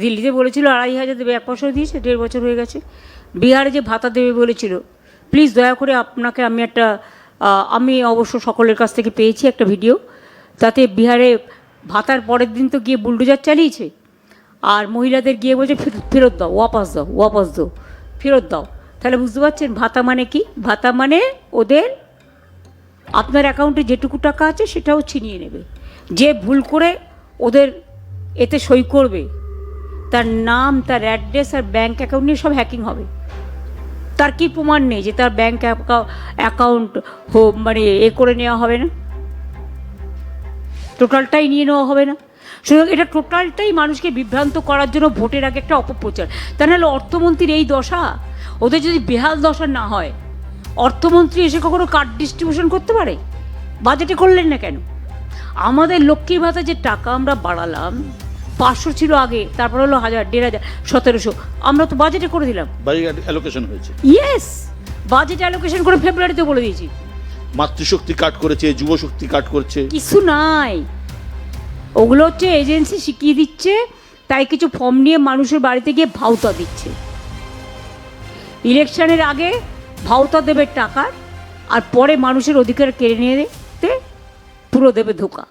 দিল্লিতে বলেছিল 2,500 দেবে, 1 পয়সাও দিয়েছে, 1.5 বছর হয়ে গেছে। বিহারে যে ভাতা দেবে বলেছিল, প্লিজ দয়া করে আপনাকে আমি অবশ্য সকলের কাছ থেকে পেয়েছি একটা ভিডিও, তাতে বিহারে ভাতার পরের দিন তো গিয়ে বুলডোজার চালিয়েছে, আর মহিলাদের গিয়ে বলছে ফেরত দাও, ওয়াপাস দাও, ফেরত দাও। তাহলে বুঝতে পারছেন ভাতা মানে কি? ভাতা মানে ওদের আপনার অ্যাকাউন্টে যেটুকু টাকা আছে সেটাও ছিনিয়ে নেবে। যে ভুল করে ওদের এতে সই করবে তার নাম, তার অ্যাড্রেস আর ব্যাঙ্ক অ্যাকাউন্ট নিয়ে সব হ্যাকিং হবে। তার কি প্রমাণ নেই যে তার ব্যাঙ্ক অ্যাকাউন্ট মানে করে নেওয়া হবে না, টোটালটাই নিয়ে নেওয়া হবে না? সুতরাং এটা টোটালটাই মানুষকে বিভ্রান্ত করার জন্য ভোটের আগে একটা অপপ্রচার। তা নাহলে অর্থমন্ত্রীর এই দশা, ওদের যদি বেহাল দশা না হয়, অর্থমন্ত্রী এসে কখনো কার্ড ডিস্ট্রিবিউশন করতে পারে? বাজেটে করলেন না কেন? আমাদের লক্ষ্মীর ভাতা যে টাকা আমরা বাড়ালাম, 500 ছিল আগে, তারপর হলো 1000, 1500, 1700, আমরা তো বাজেটে করে দিলাম। বাজেট অ্যালোকেশন হয়েছে। ইয়েস, বাজেট অ্যালোকেশন করে ফেব্রুয়ারিতে বলে দিয়েছি। মাতৃশক্তি কাট করেছে, যুবশক্তি কাট করছে, কিছু নাই। ওগুলো হচ্ছে এজেন্সি শিখিয়ে দিচ্ছে, তাই কিছু ফর্ম নিয়ে মানুষের বাড়িতে গিয়ে ভাওতা দিচ্ছে। ইলেকশনের আগে ভাওতা দেবে টাকার, আর পরে মানুষের অধিকার কেড়ে নিয়ে পুরো দেবে ধোকা।